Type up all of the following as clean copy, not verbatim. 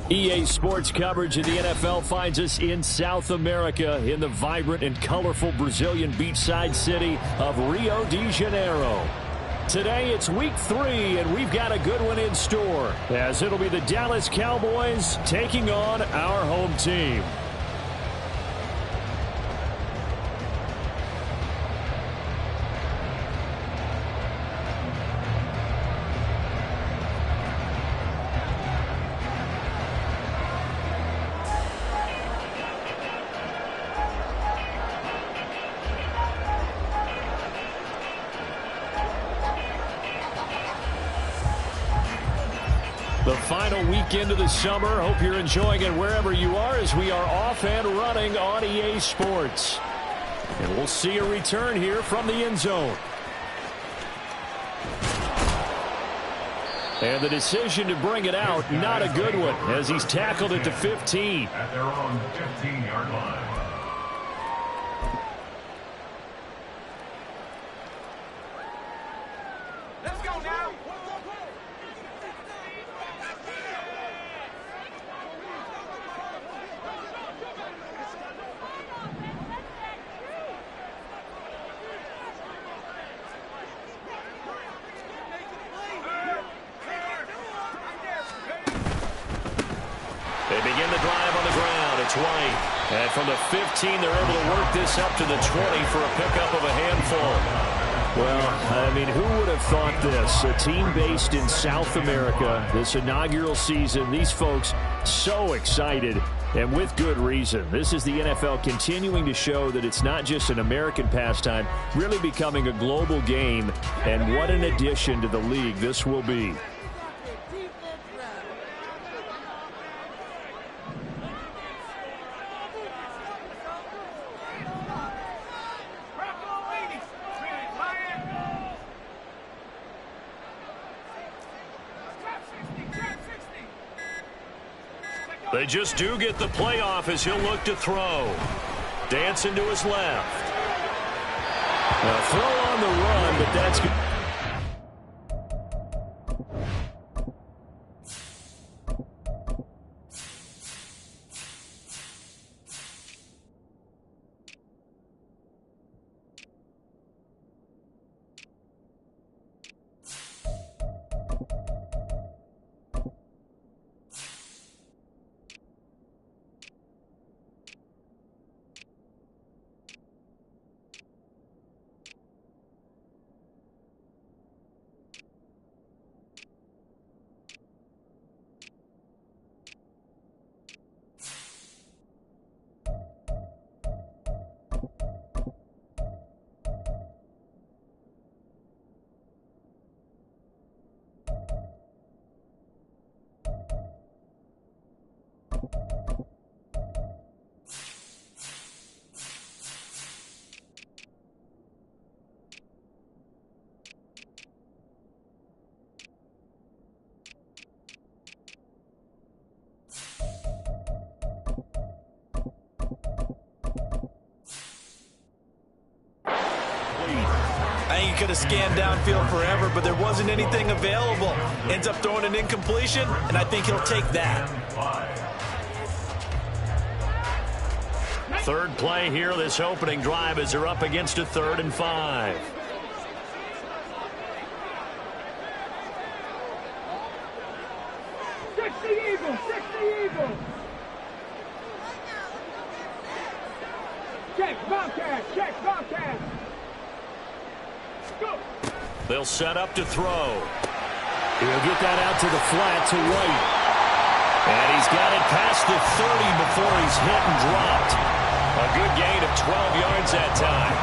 EA Sports coverage of the NFL finds us in South America in the vibrant and colorful Brazilian beachside city of Rio de Janeiro. Today it's week 3, and we've got a good one in store, as it'll be the Dallas Cowboys taking on our home team. The final weekend of the summer. Hope you're enjoying it wherever you are, as we are off and running on EA Sports. And we'll see a return here from the end zone. And the decision to bring it out, not a good one, as he's tackled at the 15. At their own 15-yard line. Let's go now. They begin the drive on the ground. It's White. And from the 15, they're able to work this up to the 20 for a pickup of a handful. Well, I mean, who would have thought this? A team based in South America, this inaugural season, these folks so excited, and with good reason. This is the NFL continuing to show that it's not just an American pastime, really becoming a global game, and what an addition to the league this will be. They just do get the playoff as he'll look to throw. Dancing to his left. A throw on the run, but that's good. He could have scanned downfield forever, but there wasn't anything available. Ends up throwing an incompletion, and I think he'll take that. Third play here, this opening drive, as they're up against a 3rd and 5. Check the Eagle, check the Eagle. Check Bobcat, check Bobcat. They'll set up to throw. He'll get that out to the flat to White. And he's got it past the 30 before he's hit and dropped. A good gain of 12 yards that time.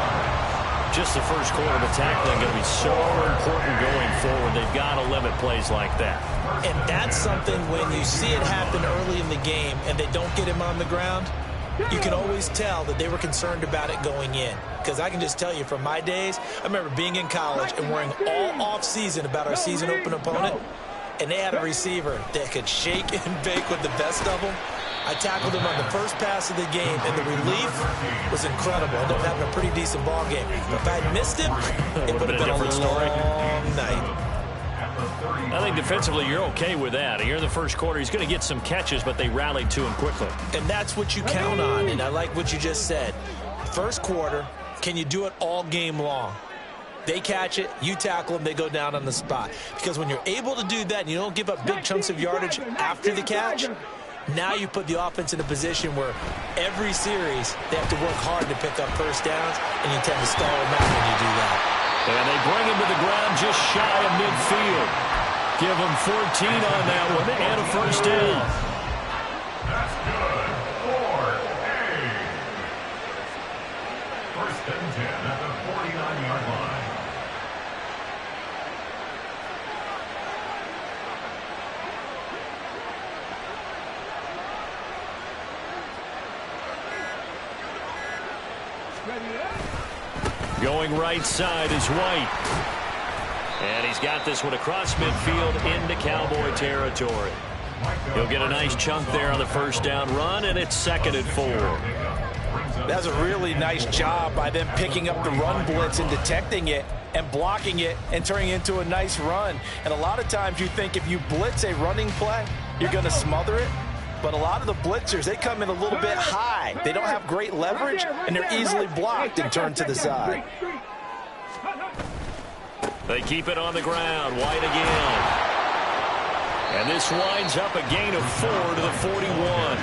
Just the first quarter of tackling going to be so important going forward. They've got to limit plays like that. And that's something when you see it happen early in the game and they don't get him on the ground, you can always tell that they were concerned about it going in. Because I can just tell you from my days, I remember being in college and worrying all off-season about our season open opponent, and they had a receiver that could shake and bake with the best of them. I tackled him on the first pass of the game, and the relief was incredible. I ended up having a pretty decent ball game. But if I had missed him, it would have been a long night. I think defensively you're okay with that. Here in the first quarter, he's going to get some catches, but they rallied to him quickly. And that's what you count on, and I like what you just said. First quarter, can you do it all game long? They catch it, you tackle them, they go down on the spot. Because when you're able to do that and you don't give up big chunks of yardage after the catch, now you put the offense in a position where every series they have to work hard to pick up first downs, and you tend to stall them out when you do that. And they bring him to the ground just shy of midfield. Give him 14 on that one and a first down. That's good. 4-8. First and 10 at the 49-yard line. Going right side is White. And he's got this one across midfield into Cowboy territory. He'll get a nice chunk there on the first down run, and it's 2nd and 4. That's a really nice job by them picking up the run blitz and detecting it and blocking it and turning it into a nice run. And a lot of times you think if you blitz a running play, you're going to smother it. But a lot of the blitzers, they come in a little bit high. They don't have great leverage, and they're easily blocked and turned to the side. They keep it on the ground. White again. And this winds up a gain of 4 to the 41.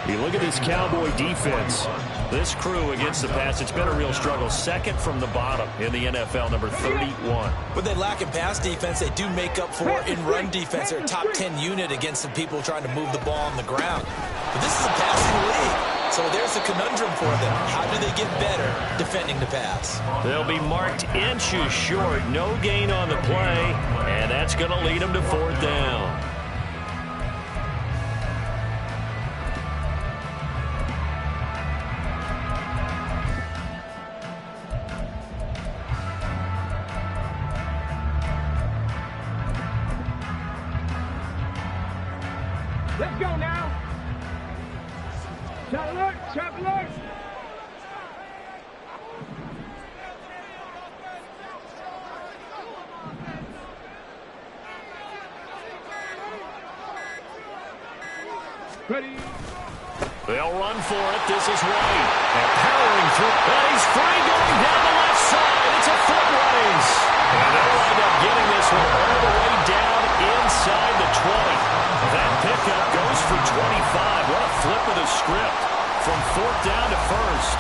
You look at this Cowboy defense. This crew against the pass, it's been a real struggle. 2nd from the bottom in the NFL, number 31. When they lack in pass defense, they do make up for it in run defense. They're a top 10 unit against the people trying to move the ball on the ground. But this is a passing league. So there's a conundrum for them. How do they get better defending the pass? They'll be marked inches short. No gain on the play, and that's going to lead them to 4th down. Let's go now. Shot alert, shot alert. Ready. They'll run for it. This is White. And powering through. And he's free going down the left side. It's a foot race. And they'll wind up getting this one all the way down inside the 20. That pickup goes for 25. What a flip of the script from 4th down to 1st.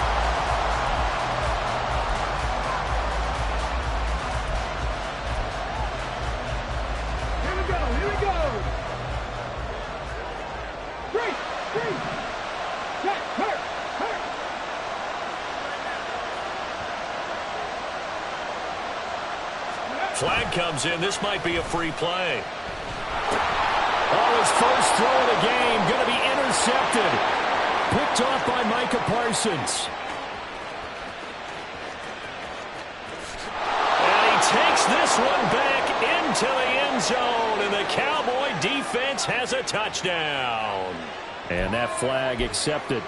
Here we go, here we go. Three. Check, hurt. Flag comes in. This might be a free play. Oh, his first throw of the game going to be intercepted. Picked off by Micah Parsons. And he takes this one back into the end zone, and the Cowboy defense has a touchdown. And that flag accepted.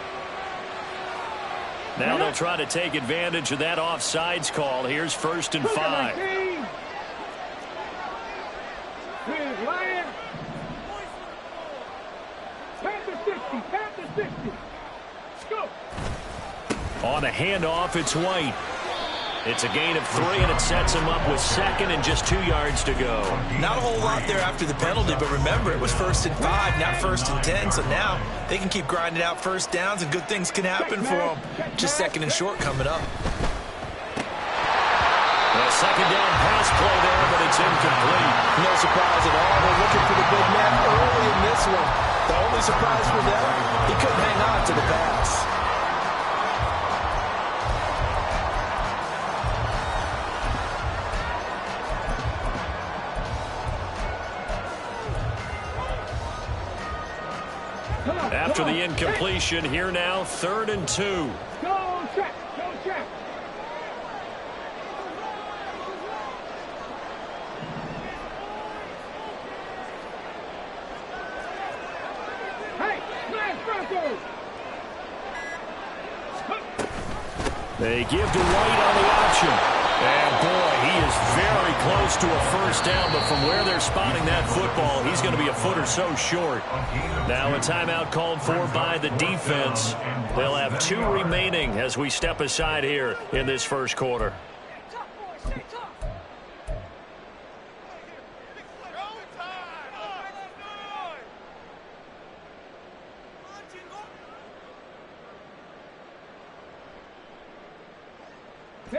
Now they'll try to take advantage of that offsides call. Here's 1st and 5. Here's Lion. Panther 60, Panther 60. Go. On a handoff, it's White. It's a gain of 3, and it sets him up with 2nd and just 2 yards to go. Not a whole lot there after the penalty, but remember, it was 1st and 5, not 1st and 10. So now they can keep grinding out first downs, and good things can happen for them. Just 2nd and short coming up. A 2nd down pass play there, but it's incomplete. No surprise at all. They're looking for the big man early in this one. The only surprise for them, he couldn't hang on to the pass. After the incompletion, here now, 3rd and 2. Go check, go check. Hey, smash Broncos. They give to White on the option. And boy, he was very close to a first down, but from where they're spotting that football, he's going to be a foot or so short. Now a timeout called for by the defense. They'll have 2 remaining as we step aside here in this first quarter.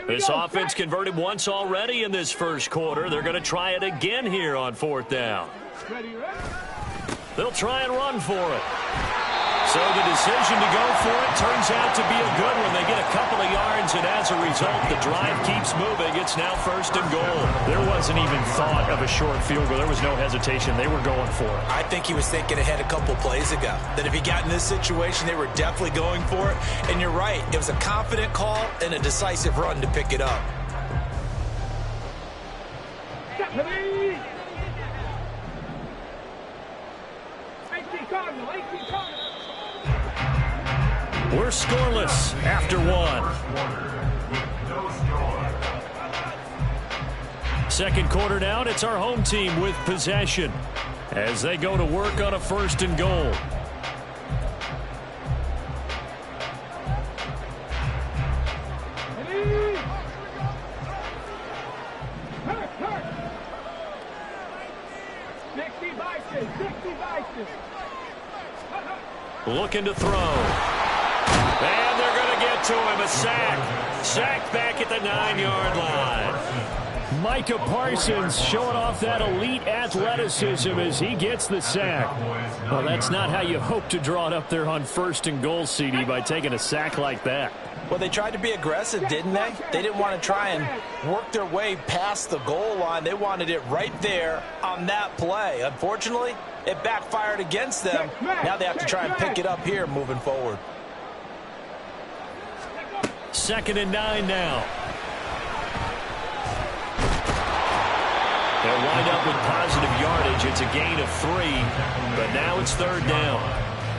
This offense converted once already in this first quarter. They're going to try it again here on 4th down. They'll try and run for it. So the decision to go for it turns out to be a good one. They get a couple of yards, and as a result, the drive keeps moving. It's now 1st and goal. There wasn't even thought of a short field goal. There was no hesitation. They were going for it. I think he was thinking ahead a couple plays ago, that if he got in this situation, they were definitely going for it. And you're right. It was a confident call and a decisive run to pick it up. We're scoreless after 1. Second quarter down, it's our home team with possession as they go to work on a 1st and goal. Looking to throw. And they're going to get to him. A sack. Sacked back at the 9-yard line. Micah Parsons showing off that elite athleticism as he gets the sack. Well, that's not how you hope to draw it up there on 1st and goal, CD, by taking a sack like that. Well, they tried to be aggressive, didn't they? They didn't want to try and work their way past the goal line. They wanted it right there on that play. Unfortunately, it backfired against them. Now they have to try and pick it up here moving forward. 2nd and 9 now. They'll wind up with positive yardage. It's a gain of 3, but now it's 3rd down.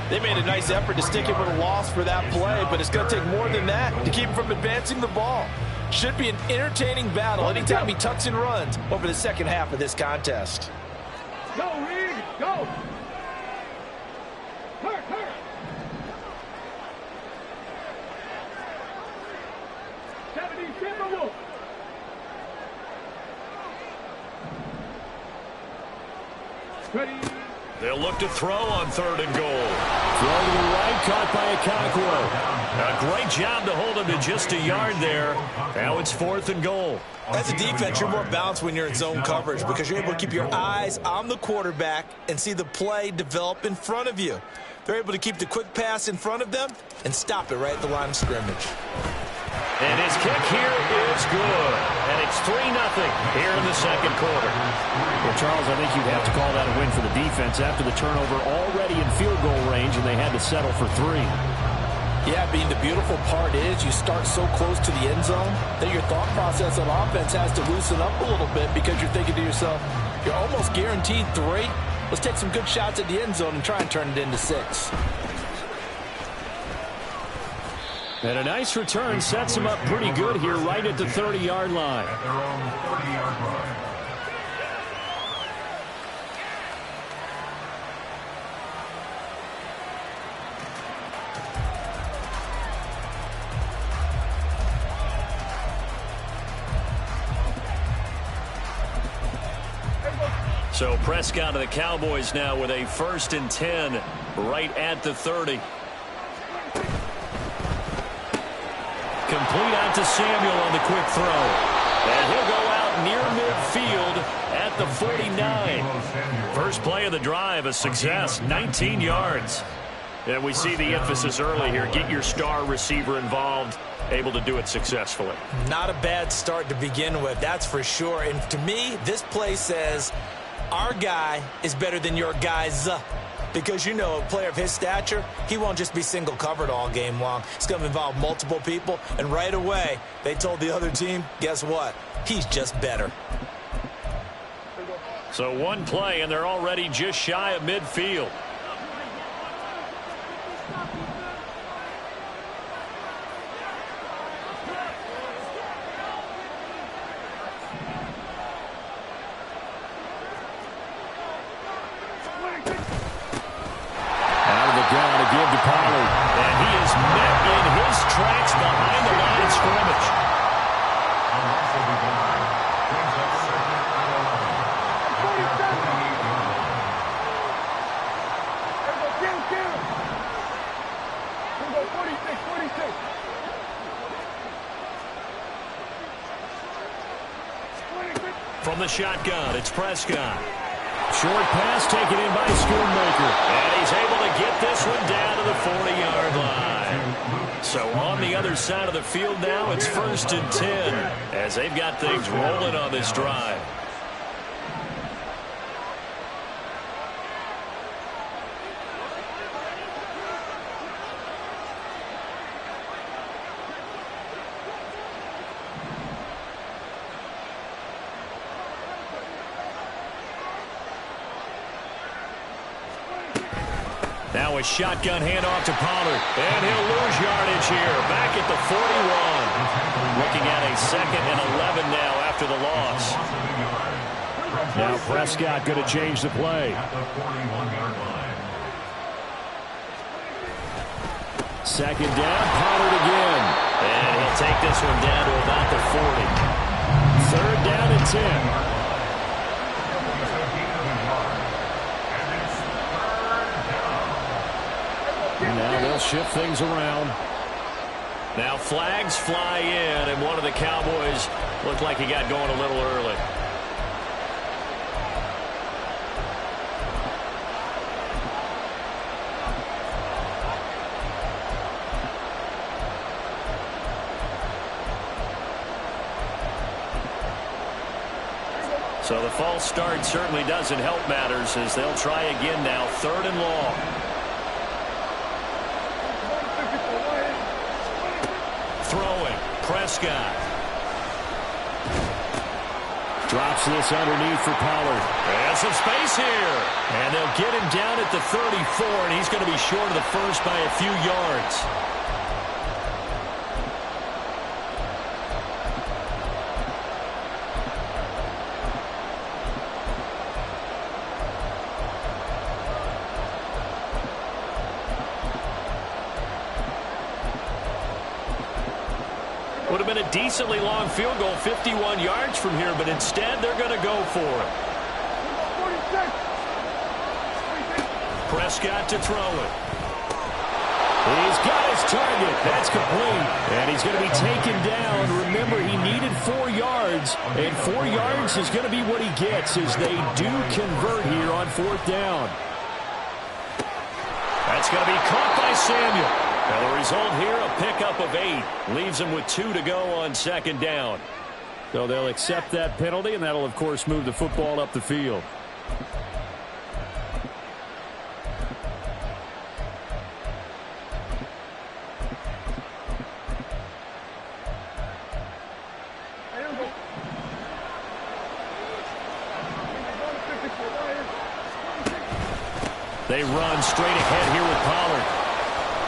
They made a nice effort to stick it with a loss for that play, but it's going to take more than that to keep him from advancing the ball. Should be an entertaining battle anytime he tucks and runs over the second half of this contest. Go, Reed, go! Hurt, hurt! Ready. They'll look to throw on 3rd and goal. Throw to the right, caught by Okonkwo. A great job to hold him to just a yard there. Now it's 4th and goal. As a defense, you're more balanced when you're in zone coverage because you're able to keep your eyes on the quarterback and see the play develop in front of you. They're able to keep the quick pass in front of them and stop it right at the line of scrimmage. And his kick here is good. And it's 3-0 here in the second quarter. Well, Charles, I think you'd have to call that a win for the defense after the turnover already in field goal range, and they had to settle for 3. Yeah, Bean, the beautiful part is you start so close to the end zone that your thought process on offense has to loosen up a little bit because you're thinking to yourself, you're almost guaranteed 3. Let's take some good shots at the end zone and try and turn it into 6. And a nice return sets him up pretty good here right at the 30-yard line. At their own 30-yard line. So Prescott of the Cowboys now with a 1st and 10 right at the 30. Complete out to Samuel on the quick throw. And he'll go out near midfield at the 49. First play of the drive, a success, 19 yards. And we see the emphasis early here. Get your star receiver involved, able to do it successfully. Not a bad start to begin with, that's for sure. And to me, this play says our guy is better than your guys. Because, you know, a player of his stature, he won't just be single covered all game long. It's going to involve multiple people. And right away, they told the other team, guess what? He's just better. So one play, and they're already just shy of midfield. Out of the gun to give to Pollard. And he is met in his tracks behind the line of scrimmage. From the shotgun, it's Prescott. Short pass taken in by Schoonmaker. And he's able to get this one down to the 40-yard line. So on the other side of the field now, it's 1st and 10 as they've got things rolling on this drive. Now a shotgun handoff to Pollard. And he'll lose yardage here. Back at the 41. Looking at a 2nd and 11 now after the loss. Now Prescott going to change the play. Second down, Pollard again. And he'll take this one down to about the 40. 3rd down and 10. Now they'll shift things around. Now flags fly in, and one of the Cowboys looked like he got going a little early. So the false start certainly doesn't help matters as they'll try again now, 3rd and long. Throwing, Prescott. Drops this underneath for Pollard. And some space here. And they'll get him down at the 34, and he's going to be short of the first by a few yards. Would have been a decently long field goal, 51 yards from here, but instead they're going to go for it. Prescott to throw it. He's got his target. That's complete. And he's going to be taken down. Remember, he needed 4 yards, and 4 yards is going to be what he gets as they do convert here on 4th down. That's going to be caught by Samuel. Now the result here, a pickup of 8. Leaves them with 2 to go on 2nd down. So they'll accept that penalty, and that'll, of course, move the football up the field. They run straight ahead here with Pollard.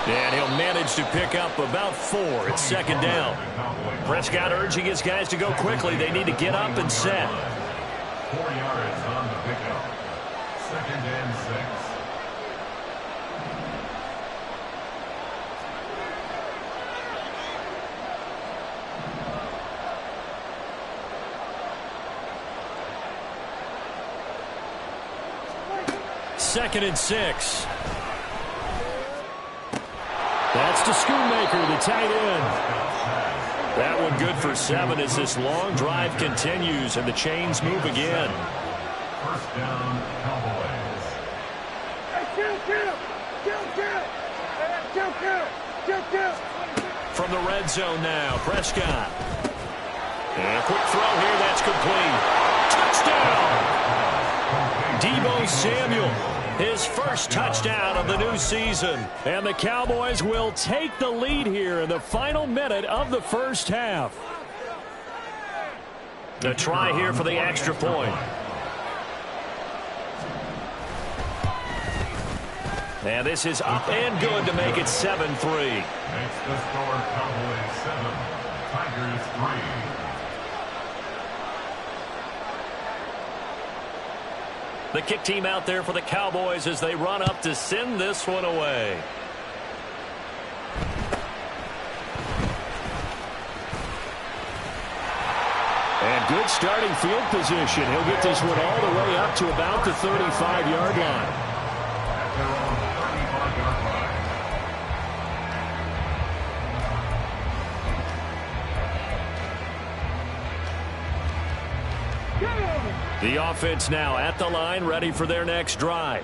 And he'll manage to pick up about 4 at 2nd down. Prescott urging his guys to go quickly. They need to get up and set. 4 yards on the pickup. 2nd and 6. 2nd and 6. That's to Schoonmaker, the tight end. That one good for 7 as this long drive continues and the chains move again. 1st down, Cowboys. From the red zone now, Prescott. And a quick throw here, that's complete. Touchdown! Deebo Samuel. His first touchdown of the new season. And the Cowboys will take the lead here in the final minute of the first half. The try here for the extra point. And this is up and good to make it 7-3. Makes the score Cowboys 7, Tigers 3. The kick team out there for the Cowboys as they run up to send this one away. And good starting field position. He'll get this one all the way up to about the 35-yard line. At their own 35-yard line. The offense now at the line, ready for their next drive.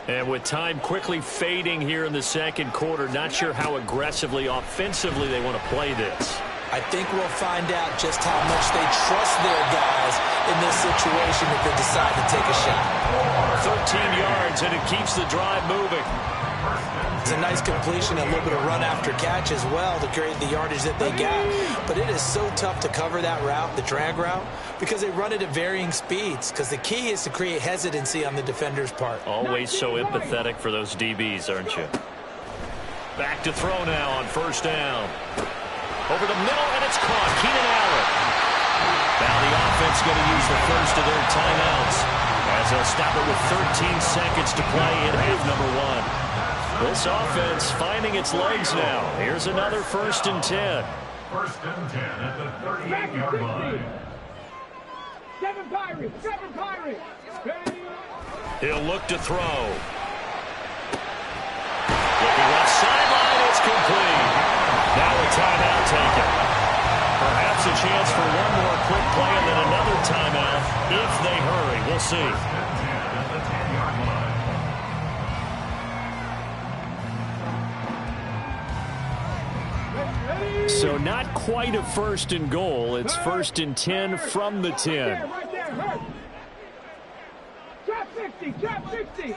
And with time quickly fading here in the second quarter, not sure how aggressively, offensively they want to play this. I think we'll find out just how much they trust their guys in this situation if they decide to take a shot. 13 yards, and it keeps the drive moving. It's a nice completion and a little bit of run after catch as well to create the yardage that they got. But it is so tough to cover that route, the drag route, because they run it at varying speeds. Because the key is to create hesitancy on the defender's part. Always so empathetic for those DBs, aren't you? Back to throw now on first down. Over the middle, and it's caught. Keenan Allen. Now the offense going to use the first of their timeouts as they'll stop it with 13 seconds to play in half number one. This offense finding its legs now. Here's another 1st and 10. 1st and 10 at the 38-yard line. 7 Pirates! 7 Pirates! He'll look to throw. Looking left sideline, it's complete. Now a timeout taken. Perhaps a chance for one more quick play and then another timeout if they hurry. We'll see. 1st and 10 at the 10-yard line. So not quite a 1st and goal. It's 1st and 10 from the 10. Right there, hurt. Drop 60, drop 60.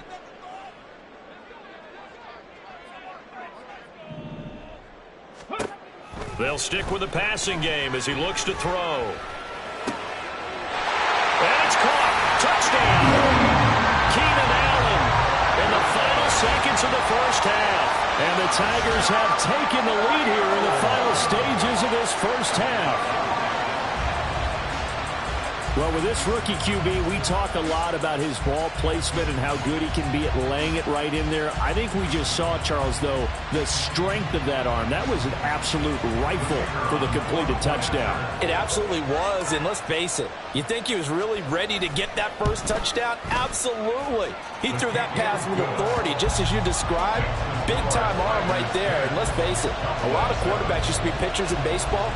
They'll stick with the passing game as he looks to throw. And it's caught. Touchdown. Keenan Allen in the final seconds of the first half. And the Tigers have taken the lead here in the final stages of this first half. Well, with this rookie QB, we talk a lot about his ball placement and how good he can be at laying it right in there. I think we just saw, Charles, though, the strength of that arm. That was an absolute rifle for the completed touchdown. It absolutely was, and let's face it, you think he was really ready to get that first touchdown? Absolutely. He threw that pass with authority, just as you described. Big-time arm right there, and let's face it, a lot of quarterbacks used to be pitchers in baseball.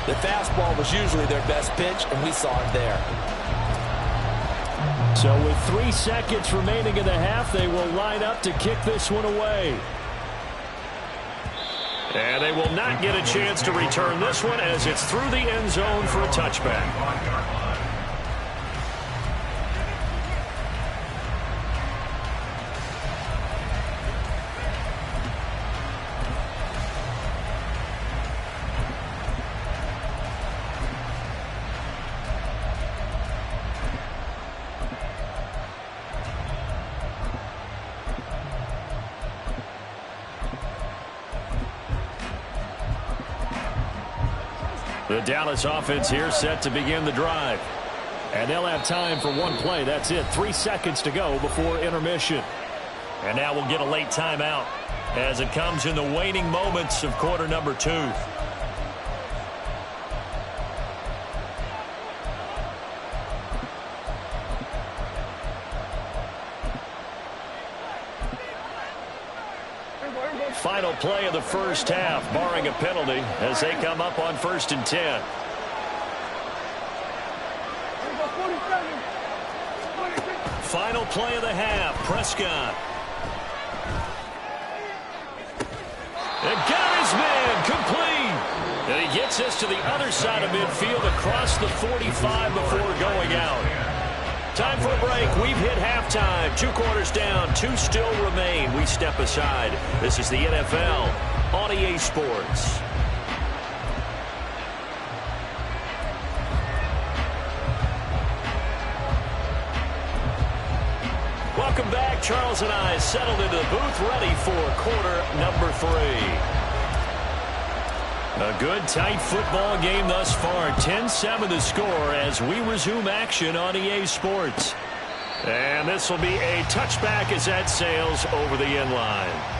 The fastball was usually their best pitch, and we saw it there. So with 3 seconds remaining in the half, they will line up to kick this one away. And they will not get a chance to return this one as it's through the end zone for a touchback. The Dallas offense here set to begin the drive. And they'll have time for one play. That's it. 3 seconds to go before intermission. And now we'll get a late timeout as it comes in the waning moments of quarter number 2. Final play of the first half, barring a penalty, as they come up on 1st and 10. Final play of the half, Prescott. And got his man, complete. And he gets us to the other side of midfield across the 45 before going out. Time for a break. We've hit halftime. 2 quarters down. 2 still remain. We step aside. This is the NFL on EA Sports. Welcome back. Charles and I settled into the booth ready for quarter number 3. A good, tight football game thus far. 10-7 the score as we resume action on EA Sports. And this will be a touchback as that sails over the end line.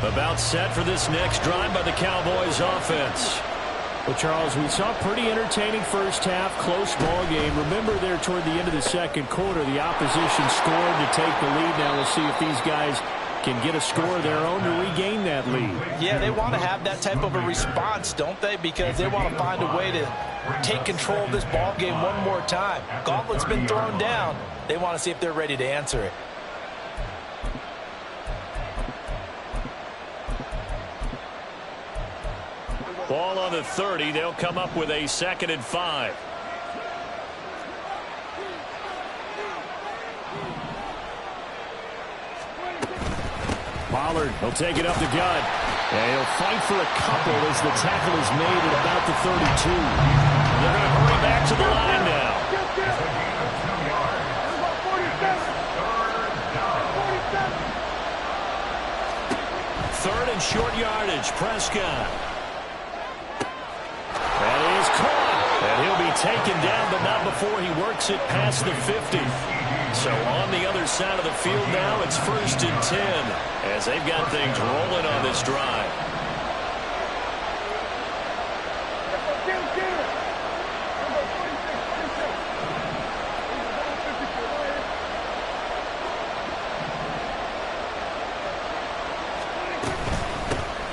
About set for this next drive by the Cowboys offense. Well, Charles, we saw a pretty entertaining first half, close ball game. Remember there toward the end of the second quarter, the opposition scored to take the lead. Now we'll see if these guys can get a score of their own to regain that lead. Yeah, they want to have that type of a response, don't they? Because they want to find a way to take control of this ball game one more time. Gauntlet's been thrown down. They want to see if they're ready to answer it. Ball on the 30. They'll come up with a 2nd and 5. Pollard, he'll take it up the gut. And he'll fight for a couple as the tackle is made at about the 32. They're going to hurry back to the line now. Third and short yardage. Prescott. That is caught. And he'll be taken down, but not before he works it past the 50. So on the other side of the field now, it's 1st and 10 as they've got things rolling on this drive.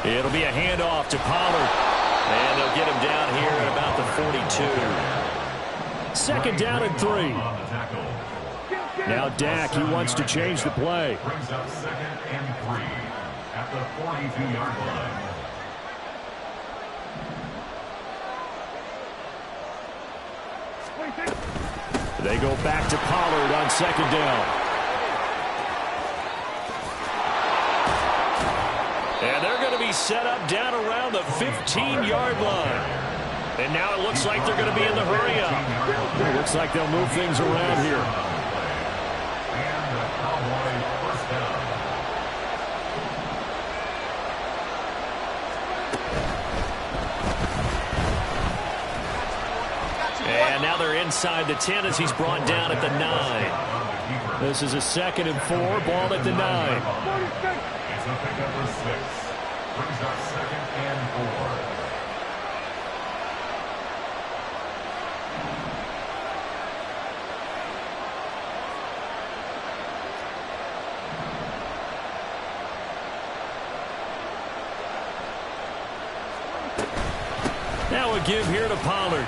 It'll be a handoff to Pollard. And they'll get him down here at about the 42. 2nd down and 3. Now Dak, he wants to change the play. Brings up 2nd and 3 at the 42-yard line. They go back to Pollard on 2nd down. And they're going to be set up down around the 15-yard line. And now it looks like they're going to be in the hurry-up. It looks like they'll move things around here. And the Cowboys first down. And now they're inside the 10 as he's brought down at the 9. This is a 2nd and 4, ball at the 9. It's a pickup of 6. Brings up 2nd and 4. Now a give here to Pollard.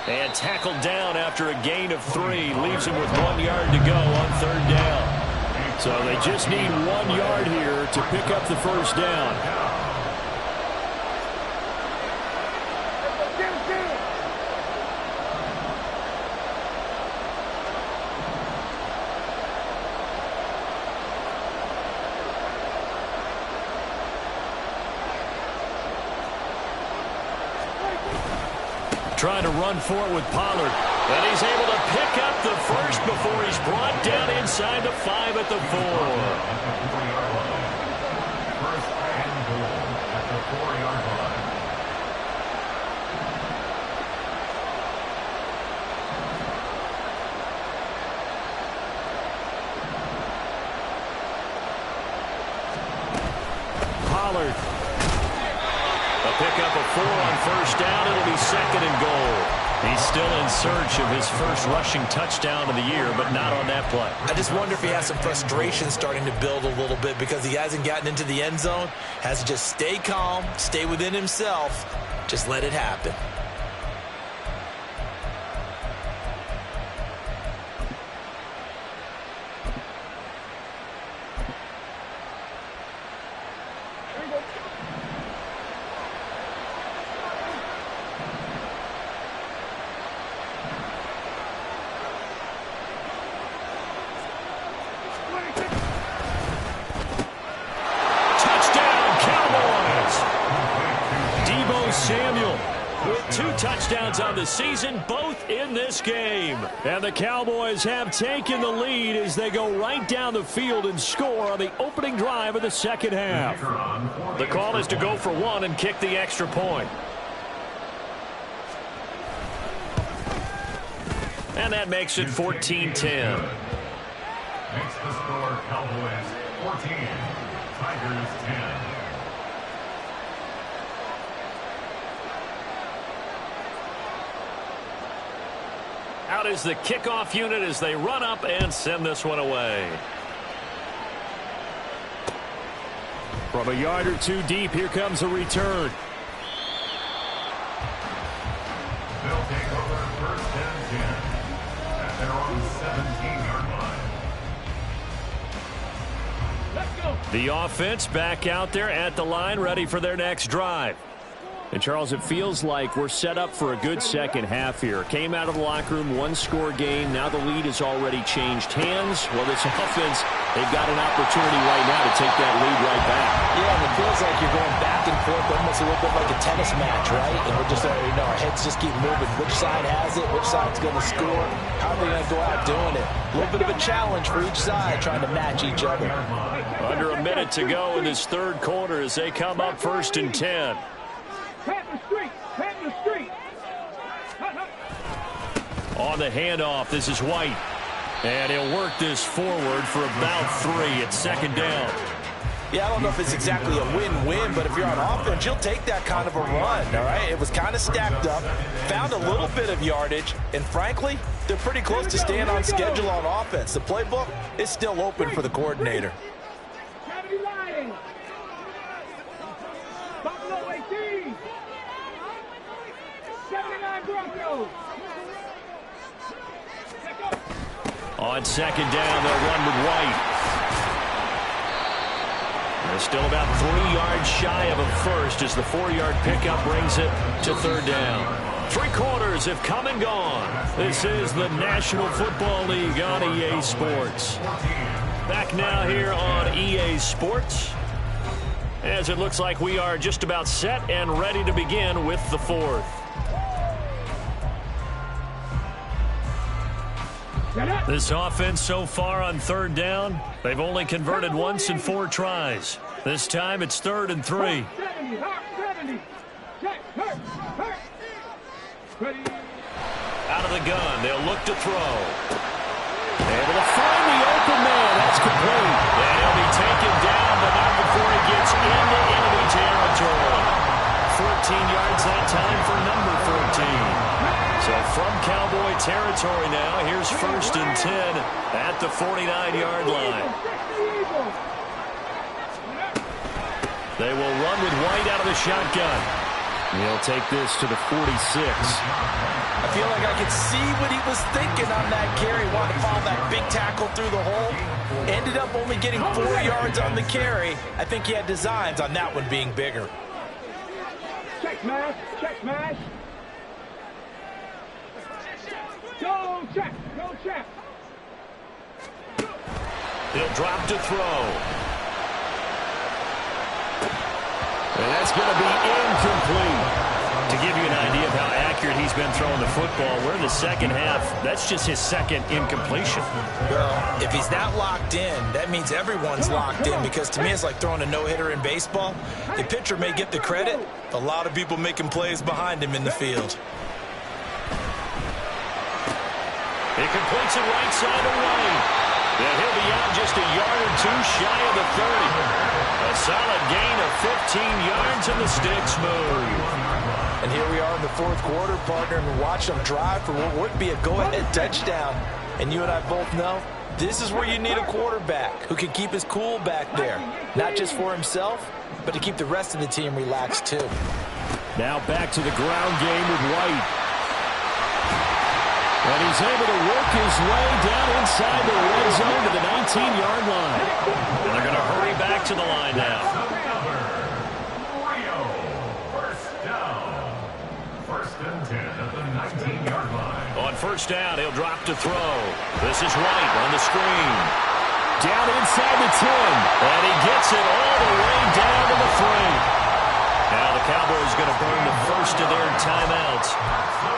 And tackled down after a gain of 3. Leaves him with 1 yard to go on 3rd down. So they just need 1 yard here to pick up the first down. Trying to run for it with Pollard. And he's able to pick up the first before he's brought down inside the 5 at the 4. First and goal at the 4-yard line. Pollard. A pickup of 4 on 1st down. It'll be 2nd and goal. He's still in search of his first rushing touchdown of the year, but not on that play. I just wonder if he has some frustration starting to build a little bit because he hasn't gotten into the end zone. Has to just stay calm, stay within himself, just let it happen. touchdowns on the season, both in this game. And the Cowboys have taken the lead as they go right down the field and score on the opening drive of the second half. The call is to go for one and kick the extra point. And that makes it 14-10. Makes the score Cowboys 14, Tigers 10. Out is the kickoff unit as they run up and send this one away. From a yard or two deep, here comes a return. They'll take over first and 10 at their own 17-yard line. Let's go. The offense back out there at the line, ready for their next drive. And, Charles, it feels like we're set up for a good second half here. Came out of the locker room, one-score game. Now the lead has already changed hands. Well, this offense, they've got an opportunity right now to take that lead right back. Yeah, and it feels like you're going back and forth, almost a little bit like a tennis match, right? And we're just already know our heads just keep moving. Which side has it? Which side's going to score? How are they going to go out doing it? A little bit of a challenge for each side, trying to match each other. Under a minute to go in this third quarter as they come up first and 10. Pat the street. Pat the street. On the handoff, this is White. And he'll work this forward for about 3 at second down. Yeah, I don't know if it's exactly a win-win, but if you're on offense, you'll take that kind of a run, all right? It was kind of stacked up, found a little bit of yardage, and frankly, they're pretty close to staying on schedule on offense. The playbook is still open for the coordinator. Gravity Lions. Buffalo 18. 79 Broncos. On second down, they'll run with White. They're still about 3 yards shy of a first as the 4-yard pickup brings it to third down. 3 quarters have come and gone. This is the National Football League on EA Sports. Back now here on EA Sports, as it looks like we are just about set and ready to begin with the fourth. This offense so far on third down, they've only converted once in 4 tries. This time it's 3rd and 3. 70, 70. Check, hurt. Ready. Out of the gun, they'll look to throw. Able to find the open man. That's complete. And he'll be taken down, but not before he gets into enemy territory. 14 yards that time for number 14. So from Cowboy territory now, here's 1st and 10 at the 49-yard line. They will run with White out of the shotgun. He'll take this to the 46. I feel like I could see what he was thinking on that carry. Wanted to follow that big tackle through the hole. Ended up only getting 4 yards on the carry. I think he had designs on that one being bigger. Check smash. Check smash. Go check. Go check. He'll drop to throw. And that's going to be incomplete. To give you an idea of how accurate he's been throwing the football, we're in the second half. That's just his second incompletion. Well, if he's not locked in, that means everyone's locked in, because to me it's like throwing a no-hitter in baseball. The pitcher may get the credit, a lot of people making plays behind him in the field. He completes it right side of White. And he'll be out just a yard or 2 shy of the 30. A solid gain of 15 yards, and the sticks move. And here we are in the 4th quarter, partner, and we watched them drive for what would be a go-ahead touchdown. And you and I both know this is where you need a quarterback who can keep his cool back there. Not just for himself, but to keep the rest of the team relaxed too. Now back to the ground game with White. And he's able to work his way down inside the red zone to the 19-yard line. And they're going to hurry back to the line now. First and 10 at the 19-yard line. On first down, he'll drop to throw. This is White on the screen. Down inside the 10. And he gets it all the way down to the 3. Now the the Cowboys going to burn the first of their timeouts.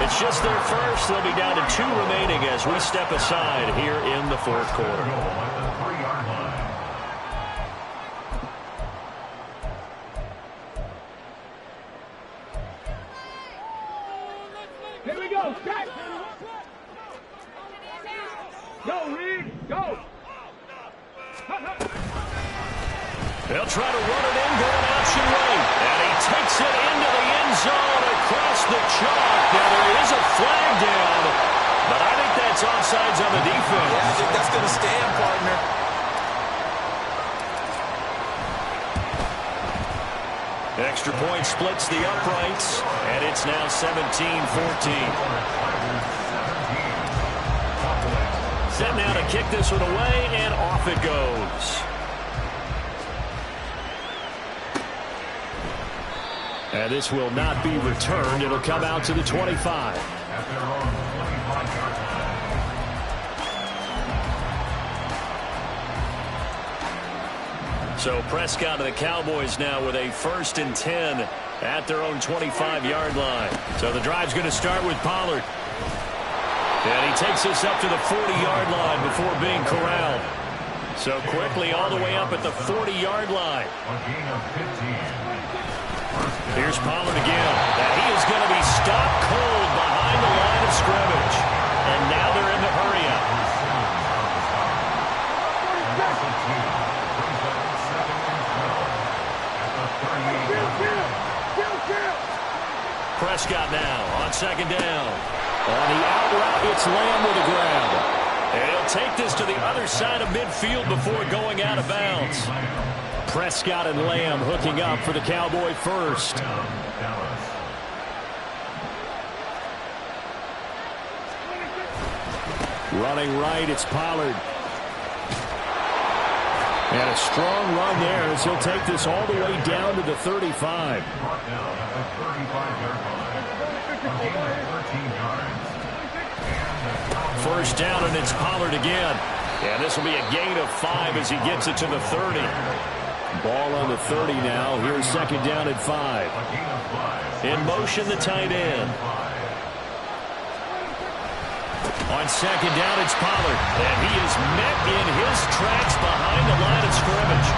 It's just their first. They'll be down to 2 remaining as we step aside here in the fourth quarter. Here we go, Jack. Go, Reed, go. They'll try to run it in, going option right. And he takes it into the end zone across the chalk. Now there is a flag down, but I think that's offsides on the defense. Yeah, I think that's going to stand, partner. Extra point splits the uprights, and it's now 17-14. Set now to kick this one away, and off it goes. And this will not be returned. It'll come out to the 25. So Prescott and the Cowboys now with a 1st and 10 at their own 25-yard line. So the drive's going to start with Pollard. And he takes this up to the 40-yard line before being corralled. So quickly all the way up at the 40-yard line. Here's Pollard again. And he is going to be stopped cold behind the line of scrimmage. And now they're in the hurry-up. Prescott now on 2nd down. On the out route, it's Lamb with the grab. And he'll take this to the other side of midfield before going out of bounds. Prescott and Lamb hooking up for the Cowboy first. Running right, it's Pollard. And a strong run there as he'll take this all the way down to the 35. First down, and it's Pollard again. And this will be a gain of 5 as he gets it to the 30. Ball on the 30 now. Here's 2nd down at 5. In motion, the tight end. On 2nd down, it's Pollard. And he is met in his tracks behind the line of scrimmage.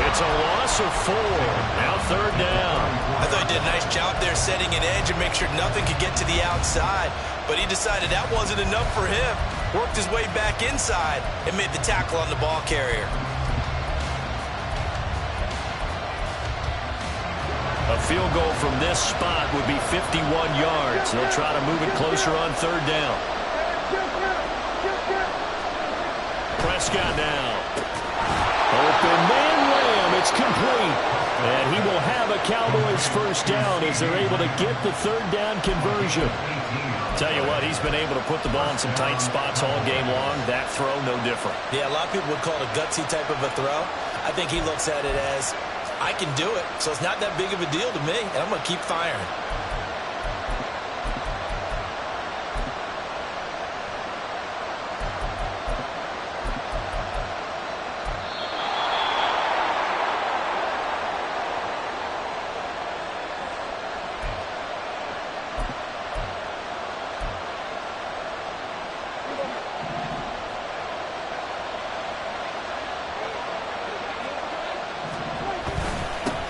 It's a loss of 4. Now 3rd down. I thought he did a nice job there setting an edge and make sure nothing could get to the outside. But he decided that wasn't enough for him. Worked his way back inside and made the tackle on the ball carrier. A field goal from this spot would be 51 yards. They'll try to move it closer on 3rd down. Prescott now. Open man Lamb. It's complete. And he will have a Cowboys first down as they're able to get the 3rd down conversion. Tell you what, he's been able to put the ball in some tight spots all game long. That throw, no different. Yeah, a lot of people would call it a gutsy type of a throw. I think he looks at it as, I can do it, so it's not that big of a deal to me, and I'm going to keep firing.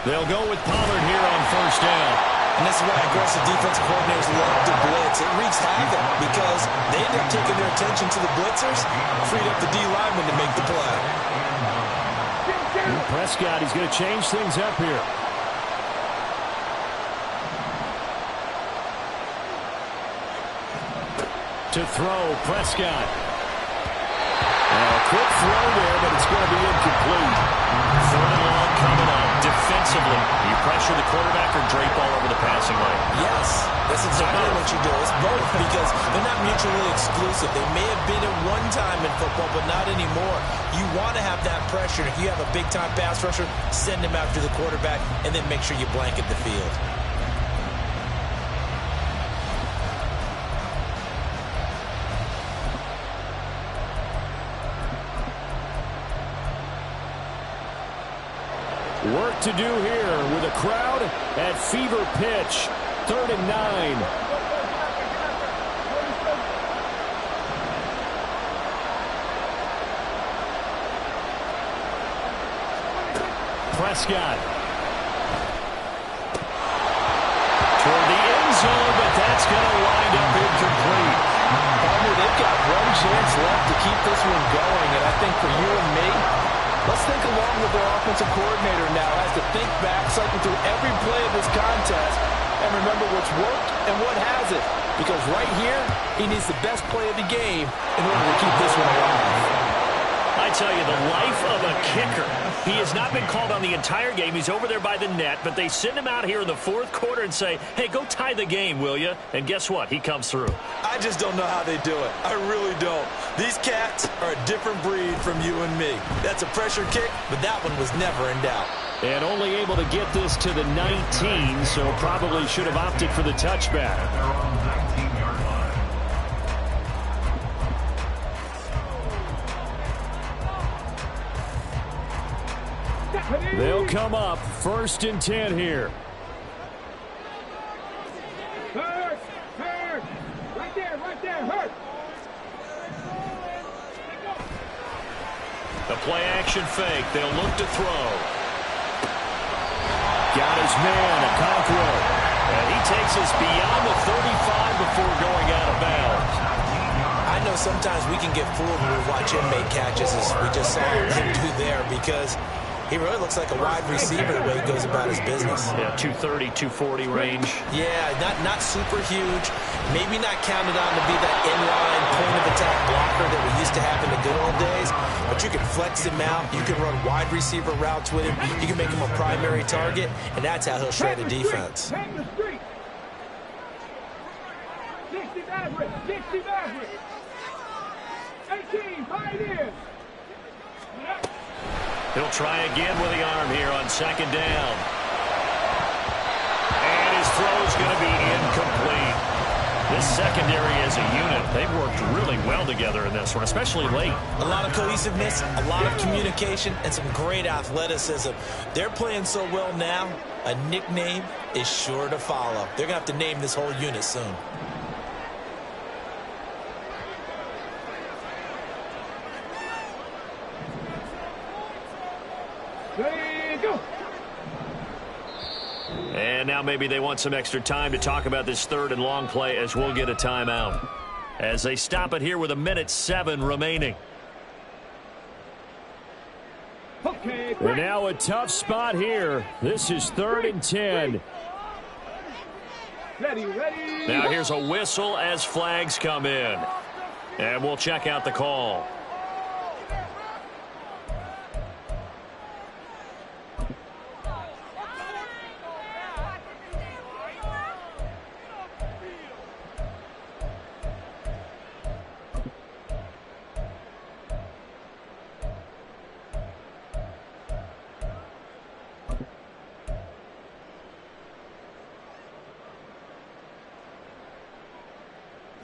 They'll go with Pollard here on 1st down. And this is why aggressive defensive coordinators love to blitz. It wreaks havoc because they end up taking their attention to the blitzers, freed up the D lineman to make the play. And Prescott, he's going to change things up here. To throw, Prescott. A quick throw there, but it's going to be incomplete. 3rd and long coming up. Defensively, you pressure the quarterback or drape all over the passing lane? Yes, that's exactly what you do. It's both because they're not mutually exclusive. They may have been at one time in football, but not anymore. You want to have that pressure. If you have a big-time pass rusher, send him after the quarterback, and then make sure you blanket the field. Work to do here with a crowd at fever pitch. 3rd and 9. Prescott. Toward the end zone, but that's going to wind up incomplete. They've got one chance left to keep this one going, and I think for you and me, let's think along with their offensive coordinator now has to think back, cycle through every play of this contest, and remember what's worked and what hasn't. Because right here, he needs the best play of the game in order to keep this one alive. I tell you, the life of a kicker. He has not been called on the entire game. He's over there by the net, but they send him out here in the 4th quarter and say, hey, go tie the game, will you? And guess what? He comes through. I just don't know how they do it. I really don't. These cats are a different breed from you and me. That's a pressure kick, but that one was never in doubt. And only able to get this to the 19, so probably should have opted for the touchback. They'll come up 1st and 10 here. Hurt. Right there, hurt. The play action fake. They'll look to throw. Got his man, Okonkwo. And he takes us beyond the 35 before going out of bounds. I know sometimes we can get fooled when we watch him make catches, as we just saw him do there, because he really looks like a wide receiver the way he goes about his business. Yeah, 230, 240 range. Yeah, not super huge. Maybe not counted on to be that inline point-of-attack blocker that we used to have in the good old days. But you can flex him out. You can run wide receiver routes with him. You can make him a primary target, and that's how he'll shred a defense. 60 Maverick. 18, pioneers. He'll try again with the arm here on 2nd down. And his throw is going to be incomplete. This secondary as a unit, they've worked really well together in this one, especially late. A lot of cohesiveness, a lot of communication, and some great athleticism. They're playing so well now, a nickname is sure to follow. They're going to have to name this whole unit soon. And now maybe they want some extra time to talk about this 3rd and long play, as we'll get a timeout. As they stop it here with 1:07 remaining. And now a tough spot here. This is 3rd and 10. Ready. Now here's a whistle as flags come in. And we'll check out the call.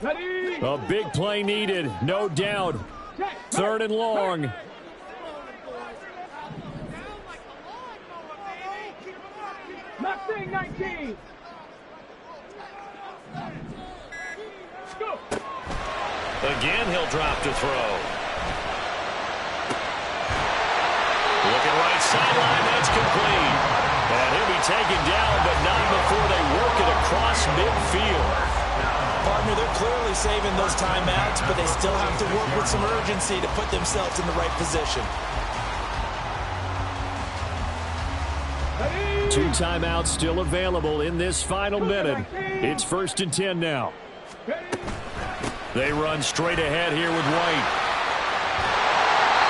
A big play needed, no doubt. 3rd and long. Mustang 19. Go. Again, he'll drop to throw. Looking right sideline, that's complete. And he'll be taken down, but not before they work it across midfield. Partner, they're clearly saving those timeouts, but they still have to work with some urgency to put themselves in the right position. 2 timeouts still available in this final minute. It's 1st and 10 now. They run straight ahead here with White.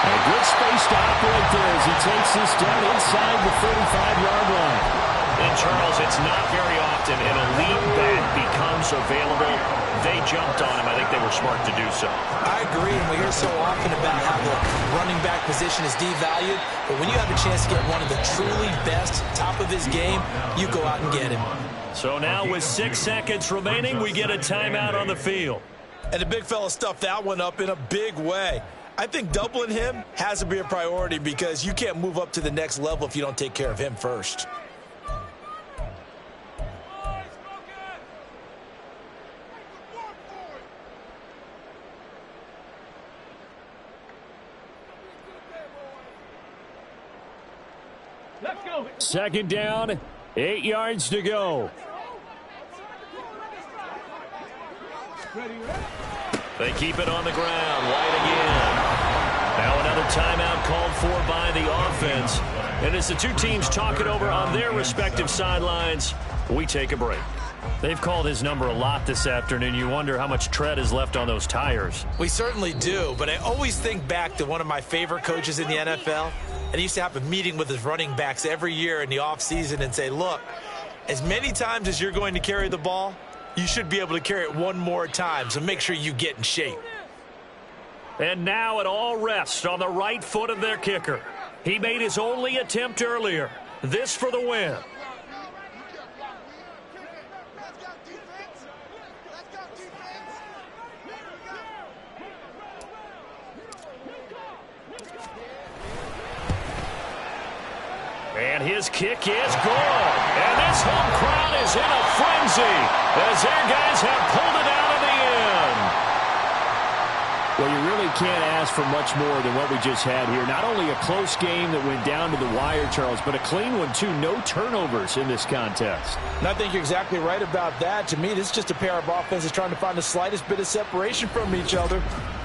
A good space to operate there as he takes this down inside the 35-yard line. And, Charles, it's not very often an elite back becomes available. They jumped on him. I think they were smart to do so. I agree, and we hear so often about how the running back position is devalued. But when you have a chance to get one of the truly best, top of his game, you go out and get him. So now with 6 seconds remaining, we get a timeout on the field. And the big fella stuffed that one up in a big way. I think doubling him has to be a priority because you can't move up to the next level if you don't take care of him first. Let's go. Second down, 8 yards to go. Ready, ready. They keep it on the ground. White again. Now another timeout called for by the offense. And as the two teams talk it over on their respective sidelines, we take a break. They've called his number a lot this afternoon. You wonder how much tread is left on those tires. We certainly do, but I always think back to one of my favorite coaches in the NFL. And he used to have a meeting with his running backs every year in the offseason and say, look, as many times as you're going to carry the ball, you should be able to carry it one more time, so make sure you get in shape. And now it all rests on the right foot of their kicker. He made his only attempt earlier. This for the win. And his kick is good. And this home crowd is in a frenzy as their guys have pulled it out of the end. Well, you really can't ask for much more than what we just had here. Not only a close game that went down to the wire, Charles, but a clean one, too. No turnovers in this contest. And I think you're exactly right about that. To me, this is just a pair of offenses trying to find the slightest bit of separation from each other.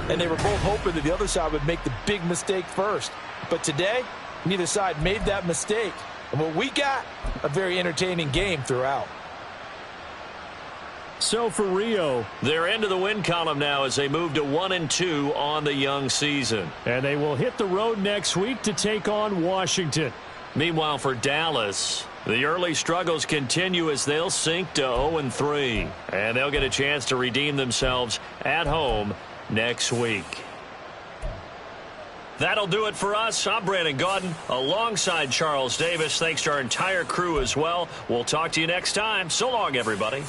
And they were both hoping that the other side would make the big mistake first. But today, neither side made that mistake. And what we got, a very entertaining game throughout. So for Rio, they're into the win column now as they move to 1-2 on the young season. And they will hit the road next week to take on Washington. Meanwhile, for Dallas, the early struggles continue as they'll sink to 0-3. And they'll get a chance to redeem themselves at home next week. That'll do it for us. I'm Brandon Gaudin alongside Charles Davis. Thanks to our entire crew as well. We'll talk to you next time. So long, everybody.